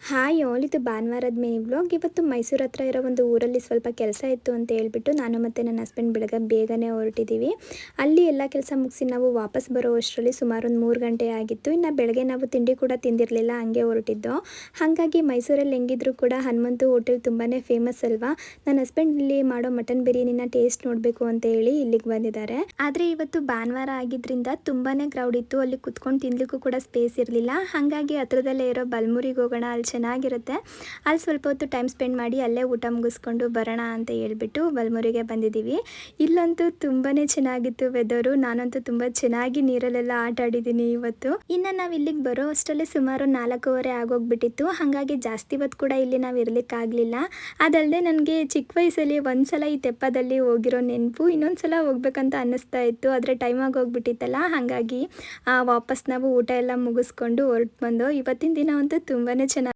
Hi all, ಇದು ಭಾನುವಾರದ mini vlog. ಇವತ್ತು ಮೈಸೂರು ಹತ್ರ ಇರೋ ಒಂದು ಊರಲ್ಲಿ ಸ್ವಲ್ಪ ಕೆಲಸ ಇತ್ತು ಅಂತ ಹೇಳ್ಬಿಟ್ಟು ನಾನು ಮತ್ತು ನನ್ನ ಹಸ್ಬೆಂಡ್ ಬೇಗನೆ ಹೊರಟಿದ್ದೀವಿ. ಅಲ್ಲಿ ಎಲ್ಲ ಕೆಲಸ ಮುಗಿಸಿ ನಾವು ವಾಪಸ್ ಬರೋ ಅಷ್ಟರಲ್ಲಿ ಸುಮಾರು ಒಂದು 3 ಗಂಟೆ ಆಗಿತ್ತು. ಇನ್ನು ಬೆಳಗ್ಗೆ ನಾವು ತಿಂಡಿ ಕೂಡ ತಿಂದಿರಲಿಲ್ಲ, ಹಂಗೆ ಹೊರಟಿದ್ದೋ. ಹಾಗಾಗಿ ಮೈಸೂರಲ್ಲಿ ಹೆಂಗಿದ್ರು ಕೂಡ ಹನುಮಂತು ಹೋಟೆಲ್ ತುಂಬಾ ಫೇಮಸ್ ಅಲ್ವಾ. ನನ್ನ ಹಸ್ಬೆಂಡ್ ಇಲ್ಲಿ ಮಾಡೋ ಮಟನ್ ಬಿರಿಯಾನಿನ ಟೇಸ್ಟ್ ನೋಡಬೇಕು ಅಂತ ಹೇಳಿ ಇಲ್ಲಿಗೆ ಬಂದಿದ್ದಾರೆ. ಆದರೆ ಇವತ್ತು ಭಾನುವಾರ ಆಗಿದ್ದರಿಂದ ತುಂಬಾ ಕ್ರೌಡ್ ಇತ್ತು. ಅಲ್ಲಿ ಕುತ್ಕೊಂಡು ತಿನ್ಲಿಕ್ಕೂ ಕೂಡ ಸ್ಪೇಸ್ ಇರಲಿಲ್ಲ. ಹಾಗಾಗಿ ಹತ್ರದಲ್ಲೇ ಇರೋ ಬಲ್ಮೂರಿಗೆ ಹೋಗೋಣ, ಅಲ್ಲಿ ಚೆನ್ನಾಗಿರುತ್ತೆ, ಅಲ್ಲಿ ಸ್ವಲ್ಪ ಹೊತ್ತು ಟೈಮ್ ಸ್ಪೆಂಡ್ ಮಾಡಿ ಅಲ್ಲೇ ಊಟ ಮುಗಿಸ್ಕೊಂಡು ಬರೋಣ ಅಂತ ಹೇಳ್ಬಿಟ್ಟು ಬಲ್ಮೂರಿಗೆ ಬಂದಿದ್ದೀವಿ. ಇಲ್ಲಂತೂ ತುಂಬಾ ಚೆನ್ನಾಗಿತ್ತು ವೆದರು. ನಾನಂತೂ ತುಂಬ ಚೆನ್ನಾಗಿ ನೀರಲ್ಲೆಲ್ಲ ಆಟ ಆಡಿದ್ದೀನಿ ಇವತ್ತು. ಇನ್ನು ನಾವು ಇಲ್ಲಿಗೆ ಬರೋ ಅಷ್ಟರಲ್ಲಿ ಸುಮಾರು 4:15 ಆಗೋಗ್ಬಿಟ್ಟಿತ್ತು. ಹಾಗಾಗಿ ಜಾಸ್ತಿ ಹೊತ್ತು ಕೂಡ ಇಲ್ಲಿ ನಾವು ಇರಲಿಕ್ಕಾಗಲಿಲ್ಲ. ಅದಲ್ಲದೆ ನನಗೆ ಚಿಕ್ಕ ವಯಸ್ಸಲ್ಲಿ ಒಂದ್ಸಲ ಈ ತೆಪ್ಪದಲ್ಲಿ ಹೋಗಿರೋ ನೆನಪು, ಇನ್ನೊಂದ್ಸಲ ಹೋಗ್ಬೇಕಂತ ಅನ್ನಿಸ್ತಾ ಇತ್ತು. ಆದರೆ ಟೈಮ್ ಆಗೋಗ್ಬಿಟ್ಟಿತ್ತಲ್ಲ, ಹಾಗಾಗಿ ವಾಪಸ್ ನಾವು ಊಟ ಎಲ್ಲ ಮುಗಿಸ್ಕೊಂಡು ಹೊರಟು ಬಂದೋ. ಇವತ್ತಿನ ದಿನ ಅಂತೂ ತುಂಬಾ ಚೆನ್ನಾಗಿ